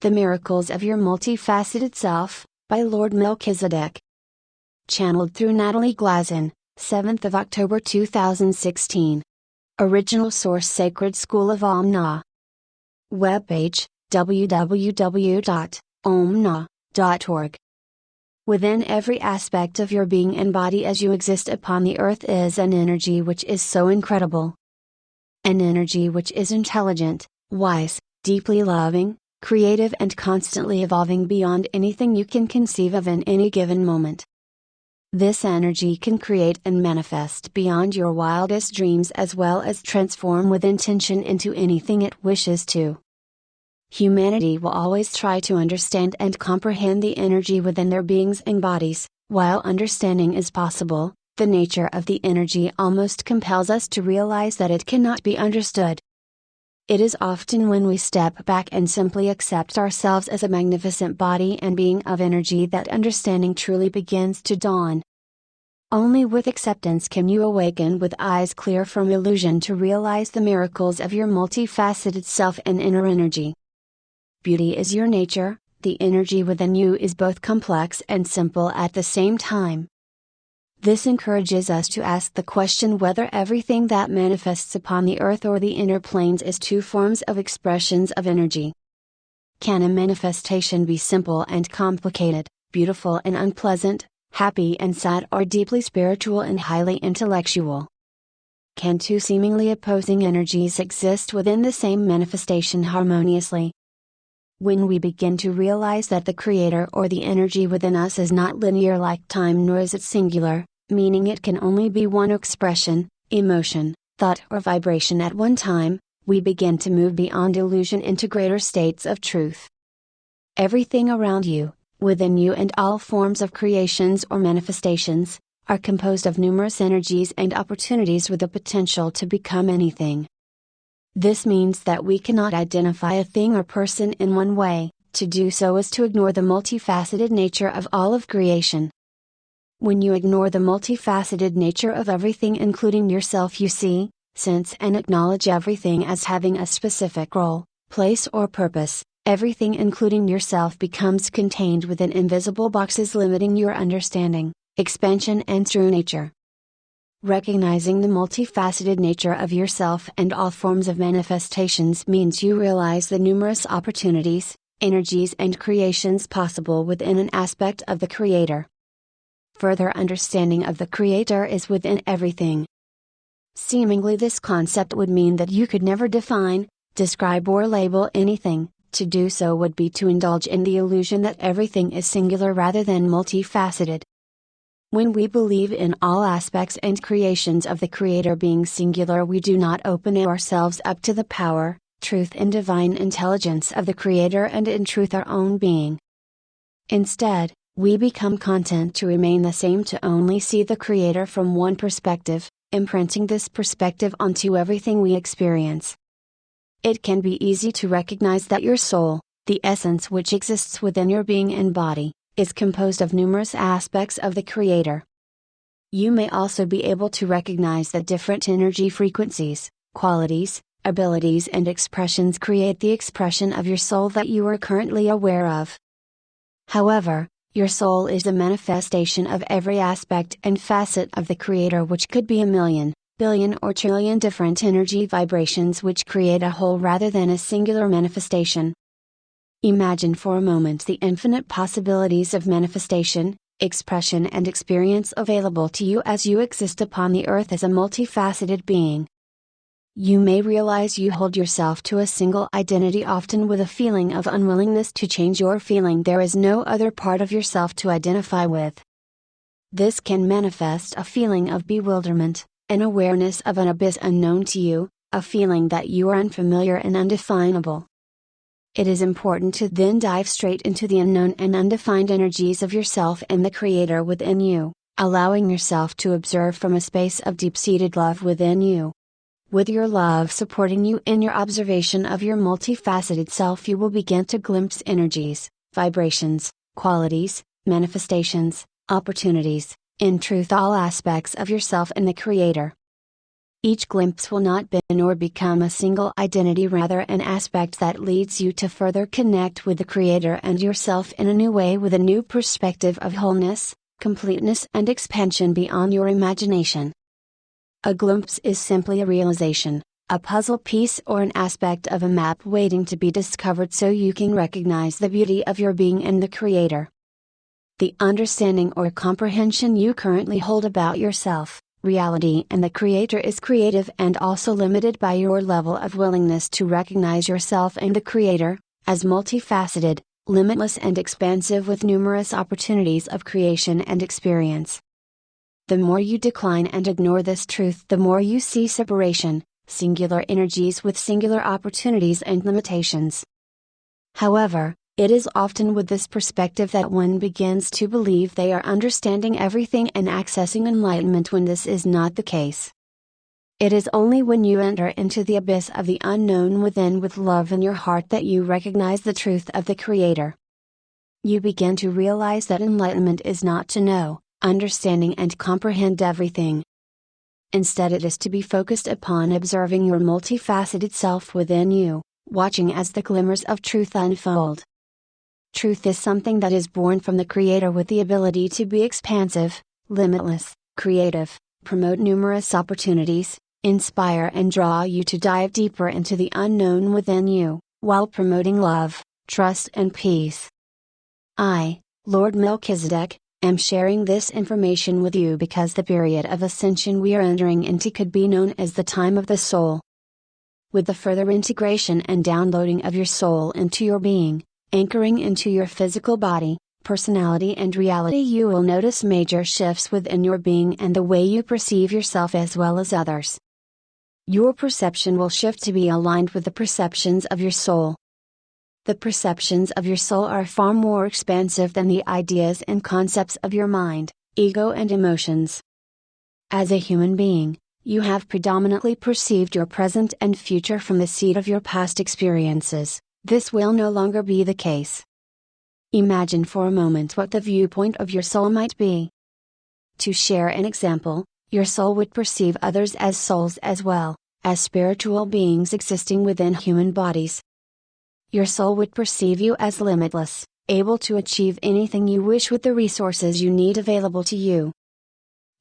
The Miracles of Your Multifaceted Self, by Lord Melchizedek. Channeled through Natalie Glasson, 7th of October 2016. Original source Sacred School of OmNa. Webpage, www.omna.org. Within every aspect of your being and body as you exist upon the earth is an energy which is so incredible. An energy which is intelligent, wise, deeply loving, creative and constantly evolving beyond anything you can conceive of in any given moment. This energy can create and manifest beyond your wildest dreams as well as transform with intention into anything it wishes to. Humanity will always try to understand and comprehend the energy within their beings and bodies. While understanding is possible, the nature of the energy almost compels us to realize that it cannot be understood. It is often when we step back and simply accept ourselves as a magnificent body and being of energy that understanding truly begins to dawn. Only with acceptance can you awaken with eyes clear from illusion to realize the miracles of your multifaceted self and inner energy. Beauty is your nature, the energy within you is both complex and simple at the same time. This encourages us to ask the question whether everything that manifests upon the earth or the inner planes is two forms of expressions of energy. Can a manifestation be simple and complicated, beautiful and unpleasant, happy and sad, or deeply spiritual and highly intellectual? Can two seemingly opposing energies exist within the same manifestation harmoniously? When we begin to realize that the Creator or the energy within us is not linear like time nor is it singular, meaning it can only be one expression, emotion, thought or vibration at one time, we begin to move beyond illusion into greater states of truth. Everything around you, within you and all forms of creations or manifestations, are composed of numerous energies and opportunities with the potential to become anything. This means that we cannot identify a thing or person in one way. To do so is to ignore the multifaceted nature of all of creation. When you ignore the multifaceted nature of everything including yourself, you see, sense and acknowledge everything as having a specific role, place or purpose. Everything including yourself becomes contained within invisible boxes limiting your understanding, expansion and true nature. Recognizing the multifaceted nature of yourself and all forms of manifestations means you realize the numerous opportunities, energies and creations possible within an aspect of the Creator. Further understanding of the Creator is within everything. Seemingly this concept would mean that you could never define, describe or label anything. To do so would be to indulge in the illusion that everything is singular rather than multifaceted. When we believe in all aspects and creations of the Creator being singular, we do not open ourselves up to the power, truth and divine intelligence of the Creator and in truth our own being. Instead, we become content to remain the same, to only see the Creator from one perspective, imprinting this perspective onto everything we experience. It can be easy to recognize that your soul, the essence which exists within your being and body, is composed of numerous aspects of the Creator. You may also be able to recognize that different energy frequencies, qualities, abilities and expressions create the expression of your soul that you are currently aware of. However, your soul is a manifestation of every aspect and facet of the Creator, which could be a million, billion or trillion different energy vibrations which create a whole rather than a singular manifestation. Imagine for a moment the infinite possibilities of manifestation, expression and experience available to you as you exist upon the earth as a multifaceted being. You may realize you hold yourself to a single identity, often with a feeling of unwillingness to change or feeling there is no other part of yourself to identify with. This can manifest a feeling of bewilderment, an awareness of an abyss unknown to you, a feeling that you are unfamiliar and undefinable. It is important to then dive straight into the unknown and undefined energies of yourself and the Creator within you, allowing yourself to observe from a space of deep-seated love within you. With your love supporting you in your observation of your multifaceted self, you will begin to glimpse energies, vibrations, qualities, manifestations, opportunities, in truth all aspects of yourself and the Creator. Each glimpse will not be nor become a single identity, rather an aspect that leads you to further connect with the Creator and yourself in a new way, with a new perspective of wholeness, completeness and expansion beyond your imagination. A glimpse is simply a realization, a puzzle piece or an aspect of a map waiting to be discovered so you can recognize the beauty of your being and the Creator. The understanding or comprehension you currently hold about yourself, reality and the Creator is creative and also limited by your level of willingness to recognize yourself and the Creator, as multifaceted, limitless and expansive with numerous opportunities of creation and experience. The more you decline and ignore this truth, the more you see separation, singular energies with singular opportunities and limitations. However, it is often with this perspective that one begins to believe they are understanding everything and accessing enlightenment, when this is not the case. It is only when you enter into the abyss of the unknown within with love in your heart that you recognize the truth of the Creator. You begin to realize that enlightenment is not to know, understanding and comprehend everything. Instead, it is to be focused upon observing your multifaceted self within you, watching as the glimmers of truth unfold. Truth is something that is born from the Creator with the ability to be expansive, limitless, creative, promote numerous opportunities, inspire and draw you to dive deeper into the unknown within you, while promoting love, trust and peace. I, Lord Melchizedek, am sharing this information with you because the period of ascension we are entering into could be known as the time of the soul. With the further integration and downloading of your soul into your being, anchoring into your physical body, personality and reality, you will notice major shifts within your being and the way you perceive yourself as well as others. Your perception will shift to be aligned with the perceptions of your soul. The perceptions of your soul are far more expansive than the ideas and concepts of your mind, ego and emotions. As a human being, you have predominantly perceived your present and future from the seed of your past experiences. This will no longer be the case. Imagine for a moment what the viewpoint of your soul might be. To share an example, your soul would perceive others as souls as well, as spiritual beings existing within human bodies. Your soul would perceive you as limitless, able to achieve anything you wish with the resources you need available to you.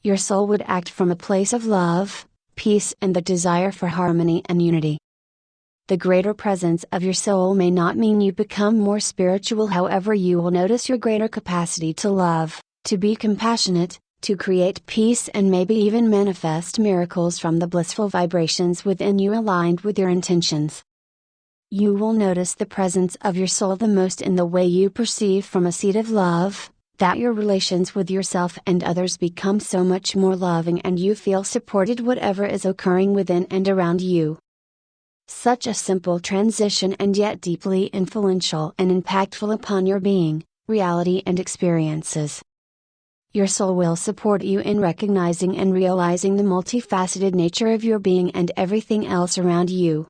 Your soul would act from a place of love, peace and the desire for harmony and unity. The greater presence of your soul may not mean you become more spiritual, however, you will notice your greater capacity to love, to be compassionate, to create peace and maybe even manifest miracles from the blissful vibrations within you aligned with your intentions. You will notice the presence of your soul the most in the way you perceive from a seed of love, that your relations with yourself and others become so much more loving and you feel supported whatever is occurring within and around you. Such a simple transition and yet deeply influential and impactful upon your being, reality and experiences. Your soul will support you in recognizing and realizing the multifaceted nature of your being and everything else around you.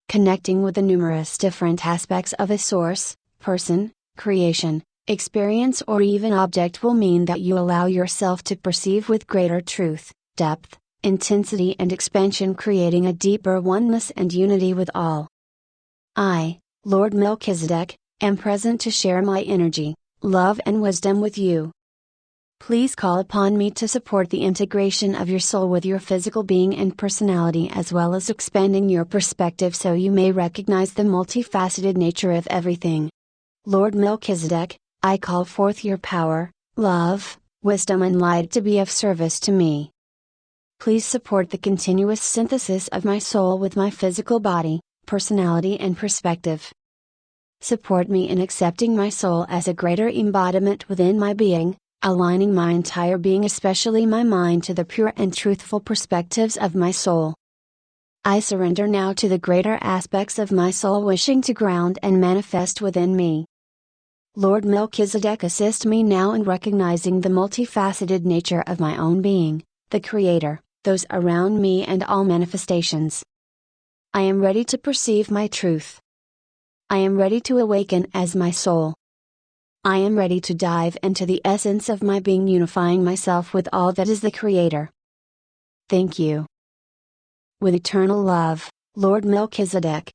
Connecting with the numerous different aspects of a source, person, creation, experience or even object will mean that you allow yourself to perceive with greater truth, depth, intensity and expansion, creating a deeper oneness and unity with all. I, Lord Melchizedek, am present to share my energy, love and wisdom with you. Please call upon me to support the integration of your soul with your physical being and personality, as well as expanding your perspective so you may recognize the multifaceted nature of everything. Lord Melchizedek, I call forth your power, love, wisdom and light to be of service to me. Please support the continuous synthesis of my soul with my physical body, personality and perspective. Support me in accepting my soul as a greater embodiment within my being, aligning my entire being, especially my mind, to the pure and truthful perspectives of my soul. I surrender now to the greater aspects of my soul wishing to ground and manifest within me. Lord Melchizedek, assist me now in recognizing the multifaceted nature of my own being, the Creator, those around me and all manifestations. I am ready to perceive my truth. I am ready to awaken as my soul. I am ready to dive into the essence of my being, unifying myself with all that is the Creator. Thank you. With eternal love, Lord Melchizedek.